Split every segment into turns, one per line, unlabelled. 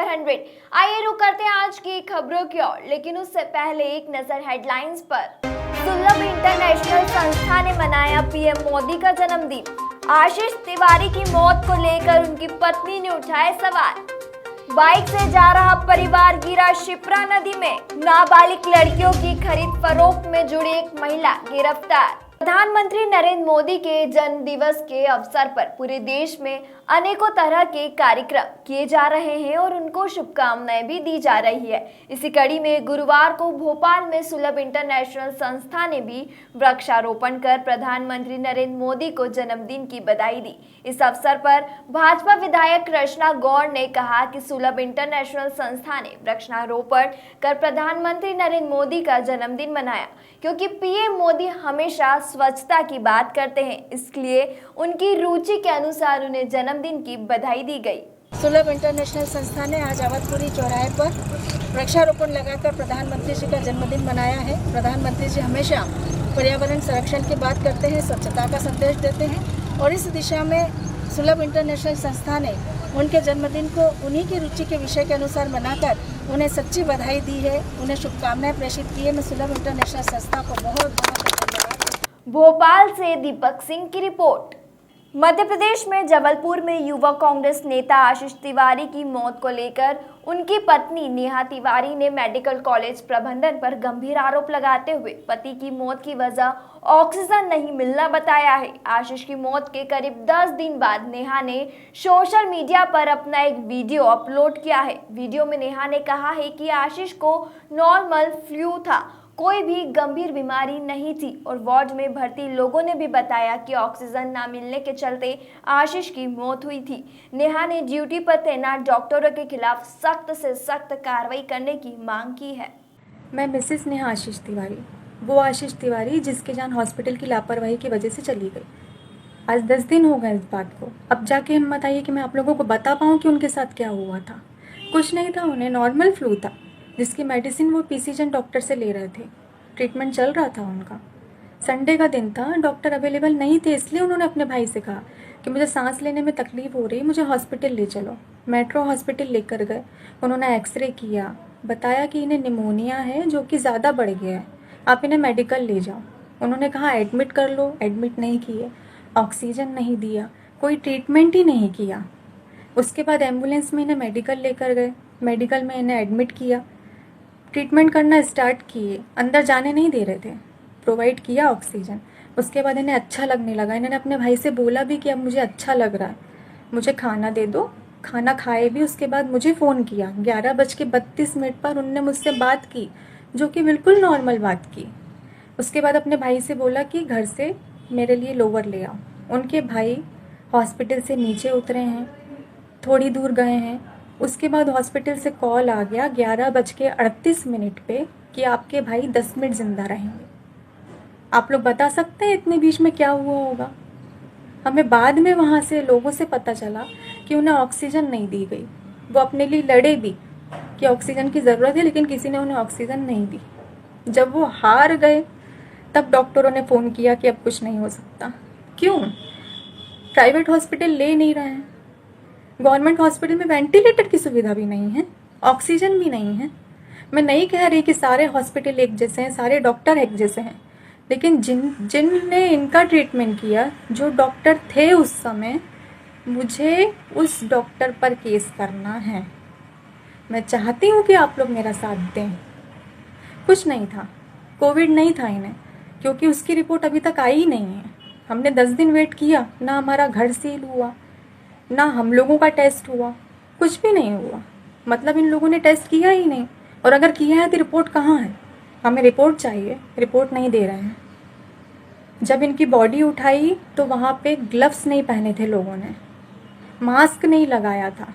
खबर 100। आइए रुक करते हैं आज की खबरों की ओर, लेकिन उससे पहले एक नजर हेडलाइंस पर। सुलभ इंटरनेशनल संस्था ने मनाया पीएम मोदी का जन्मदिन। आशीष तिवारी की मौत को लेकर उनकी पत्नी ने उठाए सवाल। बाइक से जा रहा परिवार गिरा शिप्रा नदी में। नाबालिग लड़कियों की खरीद फरोख्त में जुड़ी एक महिला गिरफ्तार। प्रधानमंत्री नरेंद्र मोदी के जन्म दिवस के अवसर पर पूरे देश में अनेकों तरह के कार्यक्रम किए जा रहे हैं और उनको शुभकामनाएं भी दी जा रही है। इसी कड़ी में गुरुवार को भोपाल में सुलभ इंटरनेशनल संस्था ने भी वृक्षारोपण कर प्रधानमंत्री नरेंद्र मोदी को जन्मदिन की बधाई दी। इस अवसर पर भाजपा विधायक कृष्णा गौड़ ने कहा कि सुलभ इंटरनेशनल संस्था ने वृक्षारोपण कर प्रधानमंत्री नरेंद्र मोदी का जन्मदिन मनाया, क्योंकि पीएम मोदी हमेशा स्वच्छता की बात करते हैं, इसलिए उनकी रुचि के अनुसार उन्हें जन्मदिन की बधाई दी गई।
सुलभ इंटरनेशनल संस्था ने आज अवधपुरी चौराहे पर वृक्षारोपण लगाकर प्रधानमंत्री जी का जन्मदिन मनाया है। प्रधानमंत्री जी हमेशा पर्यावरण संरक्षण की बात करते हैं, स्वच्छता का संदेश देते हैं और इस दिशा में सुलभ इंटरनेशनल संस्था ने उनके जन्मदिन को उन्हीं की रुचि के विषय के अनुसार मनाकर उन्हें सच्ची बधाई दी है, उन्हें शुभकामनाएं प्रेषित की है। मैं सुलभ इंटरनेशनल संस्था को बहुत धन्यवाद।
भोपाल से दीपक सिंह की रिपोर्ट। मध्य प्रदेश में जबलपुर में युवा कांग्रेस नेता आशीष तिवारी की मौत को लेकर उनकी पत्नी नेहा तिवारी ने मेडिकल कॉलेज प्रबंधन पर गंभीर आरोप लगाते हुए पति की मौत की वजह ऑक्सीजन नहीं मिलना बताया है। आशीष की मौत के करीब 10 दिन बाद नेहा ने सोशल मीडिया पर अपना एक वीडियो अपलोड किया है। वीडियो में नेहा ने कहा है कि आशीष को नॉर्मल फ्लू था, कोई भी गंभीर बीमारी नहीं थी और वार्ड में भर्ती लोगों ने भी बताया कि ऑक्सीजन ना मिलने के चलते आशीष की मौत हुई थी। नेहा ने ड्यूटी पर तैनात डॉक्टरों के खिलाफ सख्त से सख्त कार्रवाई करने की मांग की है।
मैं मिसेस नेहा आशीष तिवारी, वो आशीष तिवारी जिसकी जान हॉस्पिटल की लापरवाही की वजह से चली गई। आज 10 दिन हो गए इस बात को। अब जाके हिम्मत आई कि मैं आप लोगों को बता पाऊँ कि उनके साथ क्या हुआ था। कुछ नहीं था, उन्हें नॉर्मल फ्लू था जिसकी मेडिसिन वो पीसीजन डॉक्टर से ले रहे थे। ट्रीटमेंट चल रहा था उनका। संडे का दिन था, डॉक्टर अवेलेबल नहीं थे, इसलिए उन्होंने अपने भाई से कहा कि मुझे सांस लेने में तकलीफ हो रही, मुझे हॉस्पिटल ले चलो। मेट्रो हॉस्पिटल लेकर गए। उन्होंने एक्सरे किया, बताया कि इन्हें निमोनिया है जो कि ज़्यादा बढ़ गया है, आप इन्हें मेडिकल ले जाओ। उन्होंने कहा एडमिट कर लो, एडमिट नहीं किए, ऑक्सीजन नहीं दिया, कोई ट्रीटमेंट ही नहीं किया। उसके बाद एम्बुलेंस में इन्हें मेडिकल लेकर गए, मेडिकल में इन्हें एडमिट किया, ट्रीटमेंट करना स्टार्ट किए, अंदर जाने नहीं दे रहे थे, प्रोवाइड किया ऑक्सीजन। उसके बाद इन्हें अच्छा लगने लगा। इन्होंने अपने भाई से बोला भी कि अब मुझे अच्छा लग रहा है, मुझे खाना दे दो। खाना खाए भी। उसके बाद मुझे फ़ोन किया 11:32 पर उनने मुझसे बात की, जो कि बिल्कुल नॉर्मल बात की। उसके बाद अपने भाई से बोला कि घर से मेरे लिए लोवर ले आओ। उनके भाई हॉस्पिटल से नीचे उतरे हैं, थोड़ी दूर गए हैं। उसके बाद हॉस्पिटल से कॉल आ गया 11:38 पे कि आपके भाई 10 मिनट ज़िंदा रहेंगे। आप लोग बता सकते हैं इतने बीच में क्या हुआ होगा? हमें बाद में वहाँ से लोगों से पता चला कि उन्हें ऑक्सीजन नहीं दी गई। वो अपने लिए लड़े भी कि ऑक्सीजन की ज़रूरत है, लेकिन किसी ने उन्हें ऑक्सीजन नहीं दी। जब वो हार गए तब डॉक्टरों ने फ़ोन किया कि अब कुछ नहीं हो सकता। क्यों? प्राइवेट हॉस्पिटल ले नहीं रहे हैं। गवर्नमेंट हॉस्पिटल में वेंटिलेटर की सुविधा भी नहीं है, ऑक्सीजन भी नहीं है। मैं नहीं कह रही कि सारे हॉस्पिटल एक जैसे हैं, सारे डॉक्टर एक जैसे हैं, लेकिन जिनने इनका ट्रीटमेंट किया, जो डॉक्टर थे उस समय, मुझे उस डॉक्टर पर केस करना है। मैं चाहती हूँ कि आप लोग मेरा साथ दें। कुछ नहीं था, कोविड नहीं था इन्हें, क्योंकि उसकी रिपोर्ट अभी तक आई ही नहीं है। हमने 10 दिन वेट किया, ना हमारा घर सील हुआ, ना हम लोगों का टेस्ट हुआ, कुछ भी नहीं हुआ। मतलब इन लोगों ने टेस्ट किया ही नहीं, और अगर किया है तो रिपोर्ट कहाँ है? हमें रिपोर्ट चाहिए, रिपोर्ट नहीं दे रहे हैं। जब इनकी बॉडी उठाई तो वहाँ पे ग्लव्स नहीं पहने थे लोगों ने, मास्क नहीं लगाया था,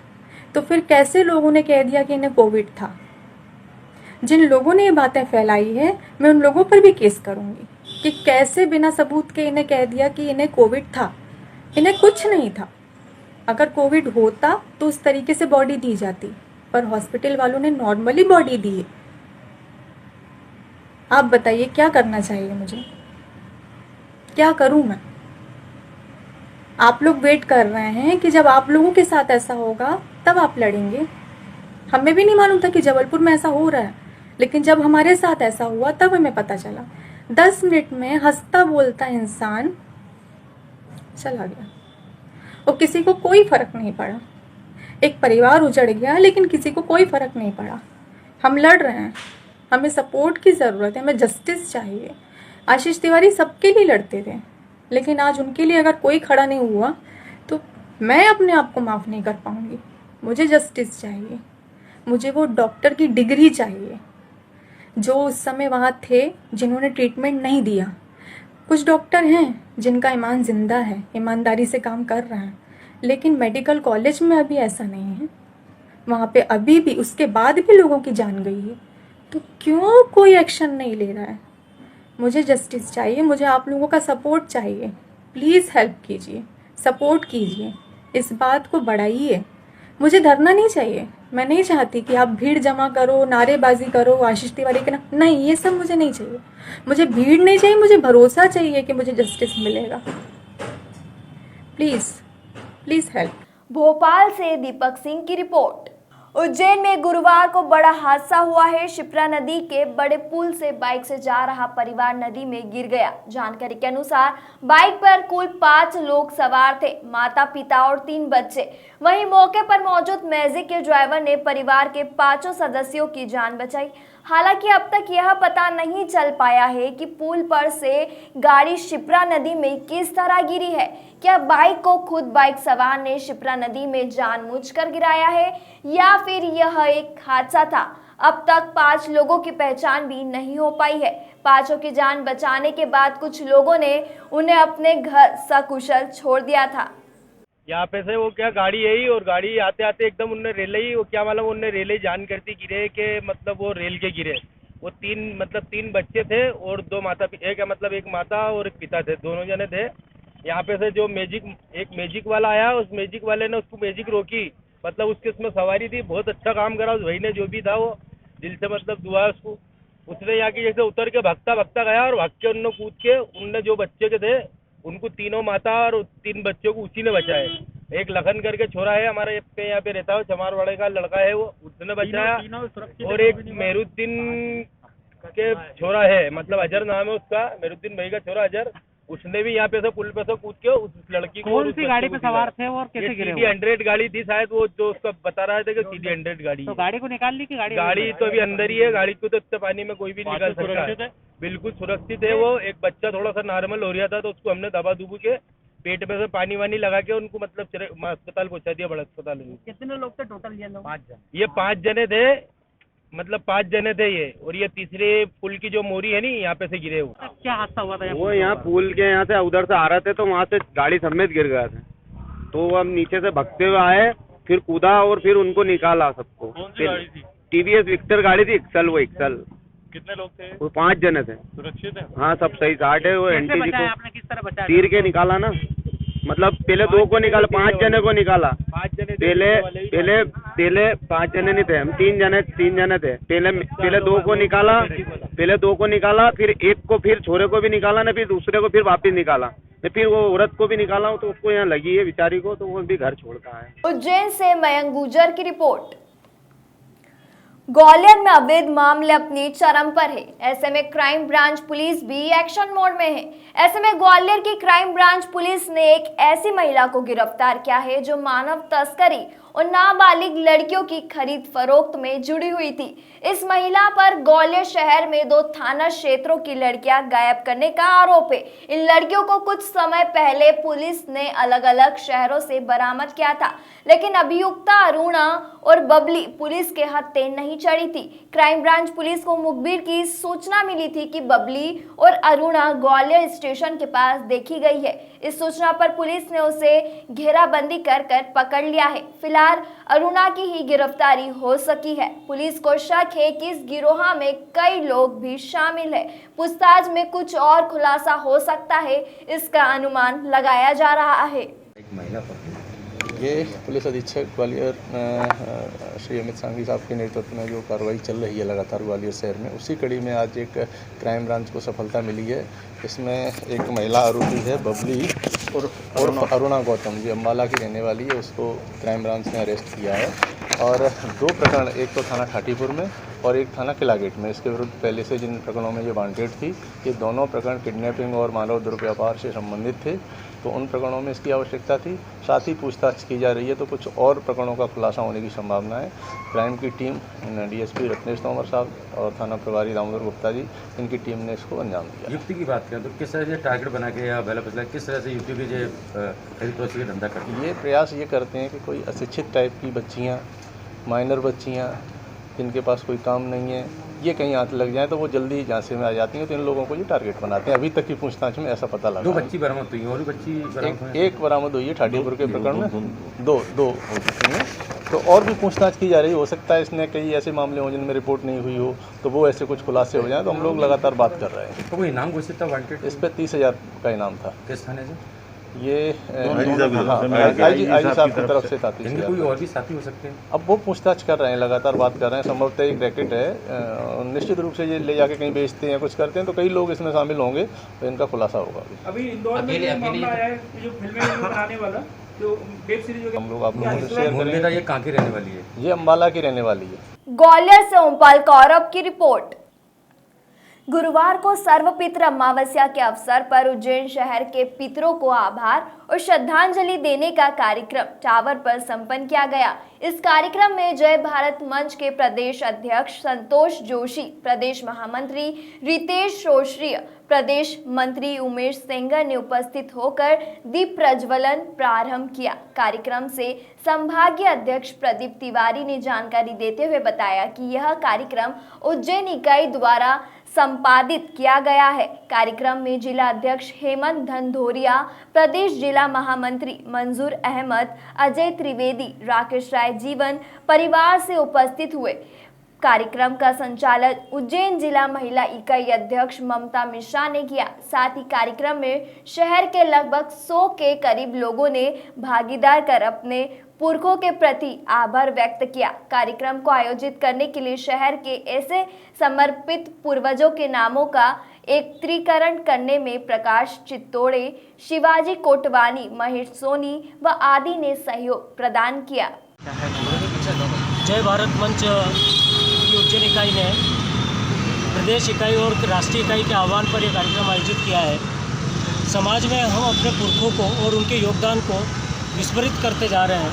तो फिर कैसे लोगों ने कह दिया कि इन्हें कोविड था? जिन लोगों ने ये बातें फैलाई है, मैं उन लोगों पर भी केस करूँगी कि कैसे बिना सबूत के इन्हें कह दिया कि इन्हें कोविड था। इन्हें कुछ नहीं था। अगर कोविड होता तो उस तरीके से बॉडी दी जाती, पर हॉस्पिटल वालों ने नॉर्मली बॉडी दी है। आप बताइए क्या करना चाहिए मुझे? क्या करूं मैं? आप लोग वेट कर रहे हैं कि जब आप लोगों के साथ ऐसा होगा तब आप लड़ेंगे। हमें भी नहीं मालूम था कि जबलपुर में ऐसा हो रहा है, लेकिन जब हमारे साथ ऐसा हुआ तब हमें पता चला। 10 मिनट में हंसता बोलता इंसान चला गया और किसी को कोई फर्क नहीं पड़ा। एक परिवार उजड़ गया लेकिन किसी को कोई फर्क नहीं पड़ा। हम लड़ रहे हैं, हमें सपोर्ट की ज़रूरत है, हमें जस्टिस चाहिए। आशीष तिवारी सबके लिए लड़ते थे, लेकिन आज उनके लिए अगर कोई खड़ा नहीं हुआ तो मैं अपने आप को माफ़ नहीं कर पाऊंगी। मुझे जस्टिस चाहिए, मुझे वो डॉक्टर की डिग्री चाहिए जो उस समय वहाँ थे, जिन्होंने ट्रीटमेंट नहीं दिया। कुछ डॉक्टर हैं जिनका ईमान जिंदा है, ईमानदारी से काम कर रहे हैं, लेकिन मेडिकल कॉलेज में अभी ऐसा नहीं है। वहाँ पे अभी भी, उसके बाद भी लोगों की जान गई है, तो क्यों कोई एक्शन नहीं ले रहा है? मुझे जस्टिस चाहिए, मुझे आप लोगों का सपोर्ट चाहिए। प्लीज़ हेल्प कीजिए, सपोर्ट कीजिए, इस बात को बढ़ाइए। मुझे धरना नहीं चाहिए, मैं नहीं चाहती कि आप भीड़ जमा करो, नारेबाजी करो आशीष तिवारी के नाम, नहीं, ये सब मुझे नहीं चाहिए। मुझे भीड़ नहीं चाहिए, मुझे भरोसा चाहिए कि मुझे जस्टिस मिलेगा। Please please help.
भोपाल से दीपक सिंह की रिपोर्ट। उज्जैन में गुरुवार को बड़ा हादसा हुआ है। शिप्रा नदी के बड़े पुल से बाइक से जा रहा परिवार नदी में गिर गया। जानकारी के अनुसार बाइक पर कुल 5 लोग सवार थे, माता पिता और 3 बच्चे। वहीं मौके पर मौजूद मैजिक के ड्राइवर ने परिवार के 5 सदस्यों की जान बचाई। हालांकि अब तक यह पता नहीं चल पाया है कि पुल पर से गाड़ी शिप्रा नदी में किस तरह गिरी है। क्या बाइक को खुद बाइक सवार ने शिप्रा नदी में जानबूझकर गिराया है या फिर यह एक हादसा था? अब तक 5 लोगों की पहचान भी नहीं हो पाई है। 5 की जान बचाने के बाद कुछ लोगों ने उन्हें अपने घर सकुशल छोड़ दिया था।
यहाँ पे से वो क्या गाड़ी यही, और गाड़ी आते आते एकदम उनने रेल ही, वो क्या मालूम उनने रेल ही जान करती गिरे के, मतलब वो रेल के गिरे। वो 3 बच्चे थे और 2 माता, एक माता और एक पिता थे, दोनों जने थे। यहाँ पे से जो एक मैजिक वाला आया, उस मैजिक वाले ने उसको मैजिक रोकी, मतलब उसके उसमें सवारी थी, बहुत अच्छा काम करा उस भाई ने, जो भी था वो दिल से मतलब दुआ है उसको। उसने यहाँ की जैसे उतर के भागता गया और भाग के उनने कूद के, उनने जो बच्चे के थे उनको, तीनों माता और 3 बच्चों को उसी ने बचाए। एक लखन करके छोरा है हमारे यहाँ पे रहता है, चमारवाड़े का लड़का है, वो उसने बचाया। और एक मेहरुद्दीन के छोरा है, मतलब अजहर नाम है उसका, मेहरुद्दीन भाई का छोरा अजहर, उसने भी यहाँ पे से पुल पे से कूद के उस लड़की को।
कौन सी गाड़ी पे सवार थे और कैसे गिरे?
CD 100 गाड़ी थी शायद, वो जो उसका बता रहा था कि CD 100 गाड़ी।
तो गाड़ी को निकाल ली कि
गाड़ी तो अभी अंदर ही है, गाड़ी को तो इतने पानी में कोई भी निकाल सकता है। बिल्कुल सुरक्षित है वो। एक बच्चा थोड़ा सा नॉर्मल हो रहा था, तो उसको हमने दबा दुबू के पेट में से पानी वानी लगा के उनको मतलब अस्पताल पहुंचा दिया, बड़ा अस्पताल।
कितने लोग थे टोटल ये लोग?
5 जन। ये 5 जने थे, मतलब 5 जने थे ये। और ये तीसरे पुल की जो मोरी है नी, यहाँ पे से गिरे हुए।
क्या हादसा हुआ था?
वो यहाँ पुल के यहाँ से उधर से आ रहे थे, तो वहाँ से गाड़ी समेत गिर गया था। तो हम नीचे से भगते हुए आए, फिर कूदा और फिर उनको निकाला सबको।
कौन सी गाड़ी थी?
TVS विक्टर गाड़ी थी, एक्सल। वो एक्सल।
कितने लोग थे?
वो 5 जने थे।
सुरक्षित है?
हाँ, सब सही साठ है। वो
कैसे
NTG
बचाया
को
आपने? किस तरह बचाया?
तीर के निकाला ना, मतलब पहले 2 को निकाला, 5 जने को निकाला।
5 जने
पहले 5 जने नहीं थे हम, 3 जने थे। पहले 2 को निकाला, फिर एक को, फिर छोरे को भी निकाला ना, फिर दूसरे को फिर वापस निकाला, फिर वो औरत को भी निकाला। तो उसको यहाँ लगी है बेचारी को, तो वो भी घर छोड़ता है।
उज्जैन से मयंक गुर्जर की रिपोर्ट। ग्वालियर में अवैध मामले अपनी चरम पर है। ऐसे में क्राइम ब्रांच पुलिस भी एक्शन मोड में है। ऐसे में ग्वालियर की क्राइम ब्रांच पुलिस ने एक ऐसी महिला को गिरफ्तार किया है जो मानव तस्करी और नाबालिग लड़कियों की खरीद फरोख्त में जुड़ी हुई थी। इस महिला पर ग्वालियर शहर में 2 थाना क्षेत्रों की लड़कियां गायब करने का आरोप है। इन लड़कियों को कुछ समय पहले पुलिस ने अलग अलग शहरों से बरामद किया था, लेकिन अभियुक्ता अरुणा और बबली पुलिस के हत्थे नहीं चढ़ी थी। क्राइम ब्रांच पुलिस को मुखबिर की सूचना मिली थी कि बबली और अरुणा ग्वालियर स्टेशन के पास देखी गई है। इस सूचना पर पुलिस ने उसे घेराबंदी कर पकड़ लिया है। फिलहाल अरुणा की ही गिरफ्तारी हो सकी है। पुलिस को शक है कि इस गिरोह में कई लोग भी शामिल है। पूछताछ में कुछ और खुलासा हो सकता है, इसका अनुमान लगाया जा रहा है।
एक महिला पकड़ी ये पुलिस अधीक्षक ग्वालियर श्री अमित सांघवी साहब के नेतृत्व में जो कार्रवाई चल रही है लगातार ग्वालियर शहर में, उसी कड़ी में आज एक क्राइम ब्रांच को सफलता मिली है। इसमें एक महिला आरोपी है बबली और अरुणा गौतम जो अम्बाला की रहने वाली है, उसको क्राइम ब्रांच ने अरेस्ट किया है। और 2 प्रकरण, एक तो थाना ठाटीपुर में और एक थाना किला गेट में, इसके विरुद्ध पहले से जिन प्रकरणों में ये वांटेड थी, ये दोनों प्रकरण किडनैपिंग और मानव दुर्व्यवहार से संबंधित थे, तो उन प्रकरणों में इसकी आवश्यकता थी। साथ ही पूछताछ की जा रही है तो कुछ और प्रकरणों का खुलासा होने की संभावना है। क्राइम की टीम डीएसपी रत्नेश तोमर साहब और थाना प्रभारी दामोदर गुप्ता जी, इनकी टीम ने इसको अंजाम दिया।
युक्ति की बात करें तो किस तरह से टारगेट बना के या पहला पिछला किस तरह से युक्ति के जो खरीद फरोख्त का धंधा करते हैं?
ये प्रयास ये करते हैं कि कोई अशिक्षित टाइप की बच्चियाँ, माइनर बच्चियाँ जिनके पास कोई काम नहीं है, ये कहीं हाथ लग जाए तो वो जल्दी झांसे में आ जाती हैं, तो इन लोगों को ये टारगेट बनाते हैं। अभी तक की पूछताछ में ऐसा पता लगा।
2 बच्ची बरामद हुई और भी बच्ची बरामद हुई?
एक बरामद हुई है ठाटीपुर के प्रकरण में, दो हो चुकी हैं, तो और भी पूछताछ की जा रही है। हो सकता है इसने कई ऐसे मामले हों जिनमें रिपोर्ट नहीं हुई हो, तो वो ऐसे कुछ खुलासे हो जाए, तो हम लोग लगातार बात कर रहे हैं।
तो कोई इनाम घोषित था वांटेड?
इस पर 30,000 का इनाम था।
किस थाने से?
ये आईजी साहब की तरफ से था।
कोई और भी साथी हो सकते हैं?
अब वो पूछताछ कर रहे हैं, लगातार बात कर रहे हैं। संभवतः एक रैकेट है, निश्चित रूप से ये ले जाके कहीं बेचते हैं, कुछ करते हैं, तो कई लोग इसमें शामिल होंगे, तो इनका खुलासा होगा।
अभी इंदौर में ये मामला आया है, जो फिल्में बनाने वाला जो वेब सीरीज
हम लोग आप लोगों से शेयर करेंगे।
ये कहाँ की रहने वाली है?
ये अम्बाला की रहने वाली है।
ग्वालियर से ओमपाल कौरव की रिपोर्ट। गुरुवार को सर्वपितृ अमावस्या के अवसर पर उज्जैन शहर के पितरों को आभार और श्रद्धांजलि देने का कार्यक्रम टावर पर संपन्न किया गया। इस कार्यक्रम में जय भारत मंच के प्रदेश अध्यक्ष संतोष जोशी, प्रदेश महामंत्री रितेश श्रोत्रिय, प्रदेश मंत्री उमेश सेंगर ने उपस्थित होकर दीप प्रज्वलन प्रारंभ किया। कार्यक्रम से संभागीय अध्यक्ष प्रदीप तिवारी ने जानकारी देते हुए बताया कि यह कार्यक्रम उज्जैन इकाई द्वारा संपादित किया गया है। कार्यक्रम में जिला अध्यक्ष हेमंत धनधोरिया, प्रदेश जिला महामंत्री मंजूर अहमद, अजय त्रिवेदी, राकेश राय जीवन परिवार से उपस्थित हुए। कार्यक्रम का संचालन उज्जैन जिला महिला इकाई अध्यक्ष ममता मिश्रा ने किया। साथ ही कार्यक्रम में शहर के लगभग 100 के करीब लोगों ने भागीदार कर अपने पुरखों के प्रति आभार व्यक्त किया। कार्यक्रम को आयोजित करने के लिए शहर के ऐसे समर्पित पूर्वजों के नामों का एकत्रीकरण करने में प्रकाश चित्तौड़े, शिवाजी कोटवानी, महेश सोनी व आदि ने सहयोग प्रदान किया।
जय भारत मंच की उज्जैन इकाई ने प्रदेश इकाई और राष्ट्रीय इकाई के आह्वान पर यह कार्यक्रम आयोजित किया है। समाज में हम अपने पुरखों को और उनके योगदान को विस्मृत करते जा रहे हैं,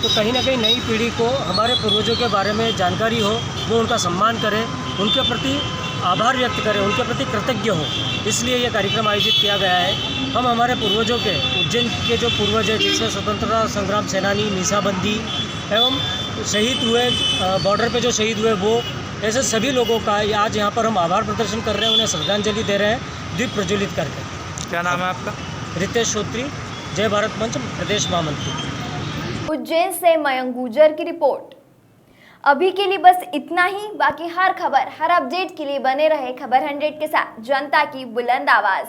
तो कहीं ना कहीं नई पीढ़ी को हमारे पूर्वजों के बारे में जानकारी हो, वो उनका सम्मान करें, उनके प्रति आभार व्यक्त करें, उनके प्रति कृतज्ञ हो। इसलिए ये कार्यक्रम आयोजित किया गया है। हम हमारे पूर्वजों के, उज्जैन के जो पूर्वज हैं जिसमें स्वतंत्रता संग्राम सेनानी, मीसाबंदी एवं शहीद हुए, बॉर्डर पे जो शहीद हुए, वो ऐसे सभी लोगों का आज यहाँ पर हम आभार प्रदर्शन कर रहे हैं, उन्हें श्रद्धांजलि दे रहे हैं दीप प्रज्वलित करके।
क्या नाम है आपका?
रितेश श्रोत्रिय, जय भारत मंच प्रदेश महामंत्री।
उज्जैन से मयंक गुर्जर की रिपोर्ट। अभी के लिए बस इतना ही। बाकी हर खबर, हर अपडेट के लिए बने रहे खबर 100 के साथ, जनता की बुलंद आवाज।